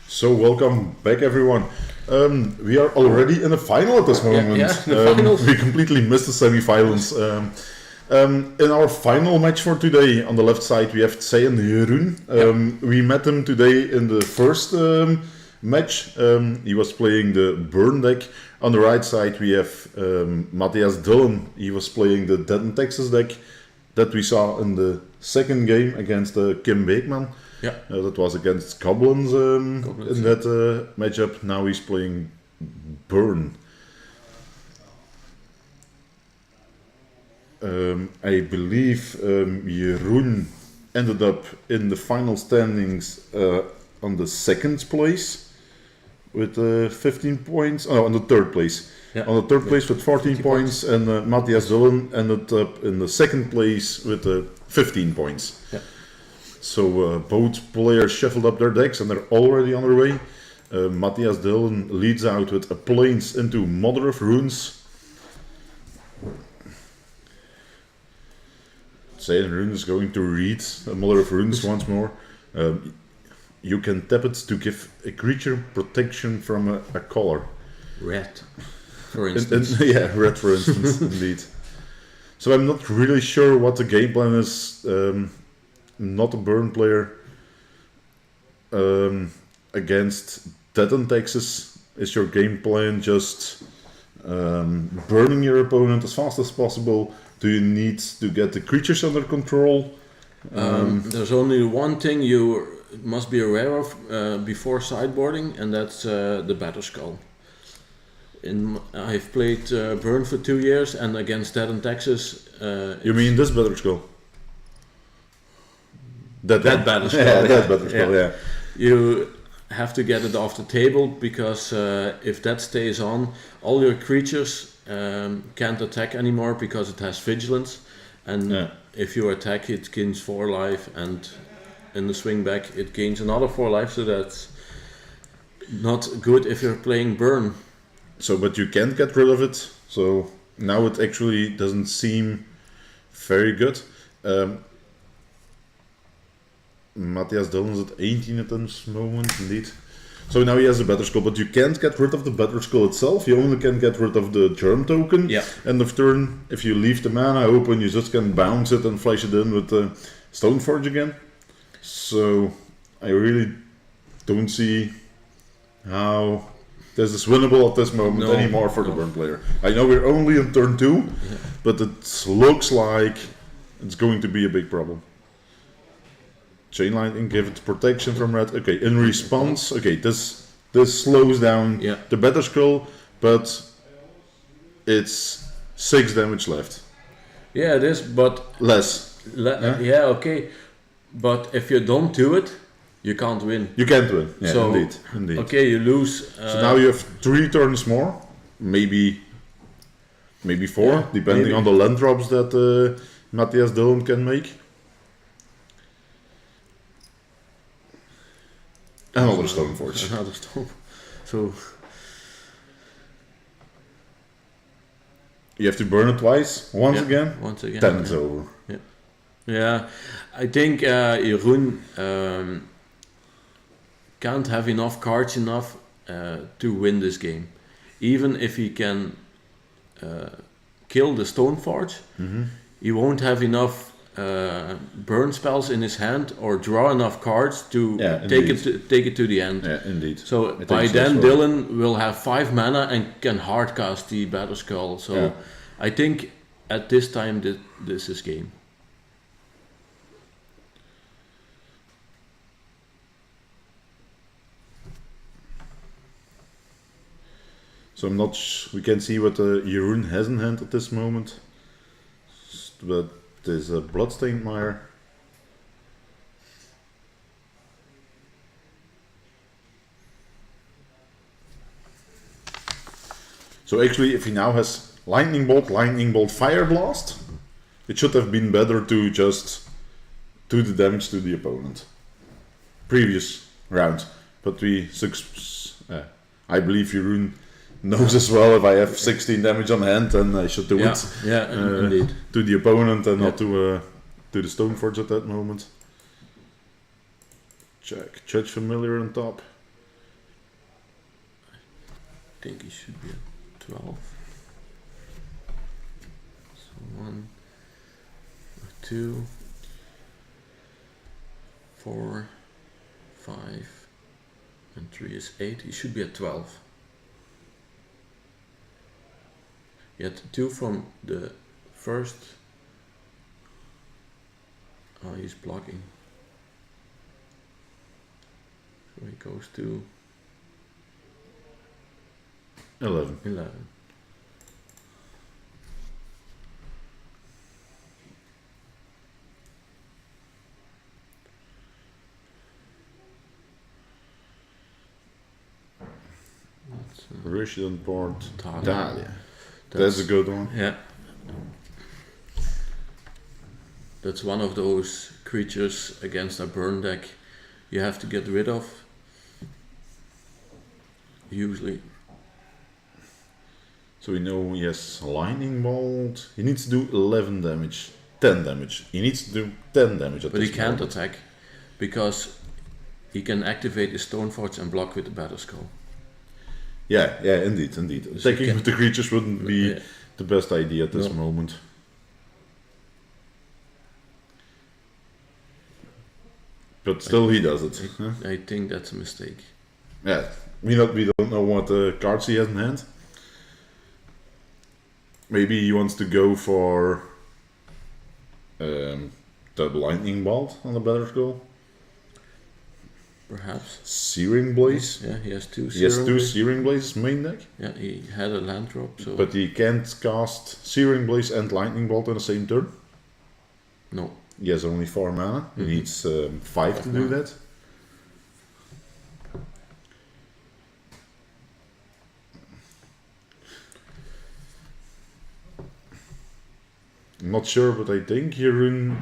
So welcome back, everyone. We are already in the final at this moment. The finals. We completely missed the semi-finals. In our final match for today, on the left side we have Tsai and Jeroen. We met them today in the first match. He was playing the Burn deck. On the right side we have Mathias Dillen. He was playing the Dead in Texas deck that we saw in the second game against Kim Beekman. That was against Goblins, in that matchup. Now he's playing Burn. I believe Jeroen ended up in the final standings on the second place with 15 points. Oh, on the third place. On the third place with 14 points, and Mathias Dillen ended up in the second place with 15 points. So both players shuffled up their decks and they're already on their way. Mathias Dillen leads out with a Plains into Mother of Runes. Tsai Rune is going to read Mother of Runes once more. You can tap it to give a creature protection from a color. Red, for instance. Red for instance, indeed. So I'm not really sure what the game plan is. Not a Burn player against Dead in Texas. Is your game plan just burning your opponent as fast as possible? Do you need to get the creatures under control? There's only one thing you must be aware of before sideboarding, and that's the Battle Skull. I've played Burn for 2 years, and against Dead in Texas... you mean this Battle Skull? That Battle Skull. That Battle Skull, yeah. You have to get it off the table, because if that stays on, all your creatures can't attack anymore because it has Vigilance, and if you attack it gains 4 life, and in the swing back it gains another 4 life, so that's not good if you're playing Burn. So, but you can't get rid of it, so now it actually doesn't seem very good. Mathias Dillen's at 18 at this moment, indeed. So now he has a Better Skull, but you can't get rid of the Better Skull itself. You only can get rid of the Germ token. End of turn, if you leave the mana open, you just can bounce it and flash it in with Stoneforge again. So I really don't see how this is winnable at this moment anymore for the Burn player. I know we're only in turn 2, but it looks like it's going to be a big problem. Chain Lightning, give it protection from red. Okay, in response, this slows down the Better Skull, but it's 6 damage left. Yeah, it is, but less. Okay, but if you don't do it, you can't win. You can't win. Yeah, so, indeed. Okay, you lose. So now you have 3 turns more, maybe 4, depending on the land drops that Mathias Dillen can make. Another Stoneforge. Another Stone. So you have to burn it twice. Once again. Then it's over. Yeah, I think Jeroen can't have enough cards to win this game. Even if he can kill the Stoneforge, he won't have enough burn spells in his hand or draw enough cards to take it to the end. Yeah, indeed. So by then Dillen will have 5 mana and can hardcast the Battle Skull. So I think at this time this is game. So I'm not. We can see what Jeroen has in hand at this moment, but there's a Bloodstained Mire. So actually, if he now has Lightning Bolt, Fire Blast, it should have been better to just do the damage to the opponent. Previous round, but I believe Jeroen knows as well, if I have 16 damage on hand, then I should do it indeed. To the opponent and not to the Stoneforge at that moment. Check. Judge Familiar on top. think he should be at 12. So 1, 2, 4, 5, and 3 is 8. He should be at 12. He had 2 from the first. Oh, he's blocking. So he goes to 11. 11. Russian port Dahlia. Dahlia. That's a good one. Yeah. That's one of those creatures against a burn deck you have to get rid of. Usually. So we know he has lightning bolt. He needs to do 11 damage. 10 damage. He needs to do 10 damage at But he this can't moment. attack because he can activate his Stoneforge and block with the Battle Skull. Yeah, indeed. So Attacking with the creatures wouldn't be Yeah. the best idea at this moment. But still he does it. huh? I think that's a mistake. Yeah, we don't know what cards he has in hand. Maybe he wants to go for the lightning bolt on the Battle Skull. Perhaps. Searing Blaze. Yeah, he has 2 He has Serum 2 Blaze. Searing Blazes main deck, Yeah, he had a land drop, so but he can't cast Searing Blaze and Lightning Bolt on the same turn. no. He has only 4 mana. He Mhm. needs 5 to do mana. that. I'm not sure, but I think Jeroen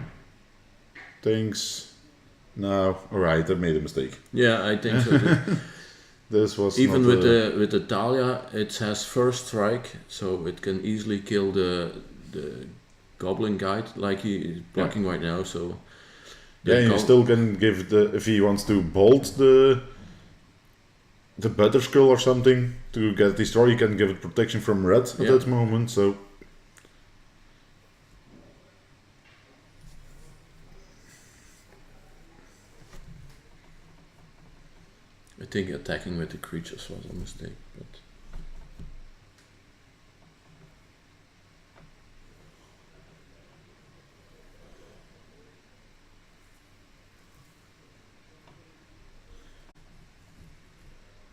thinks. No, alright, I made a mistake. Yeah, I think so too. This was Even not with the Dahlia, it has first strike, so it can easily kill the Goblin Guide, like he is blocking right now. So yeah, you still can give if he wants to bolt the Battle Skull or something to get destroyed, you can give it protection from red at that moment. So I think attacking with the creatures was a mistake, but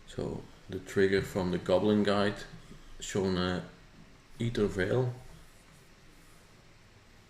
so the trigger from the Goblin Guide shown a Ether Veil.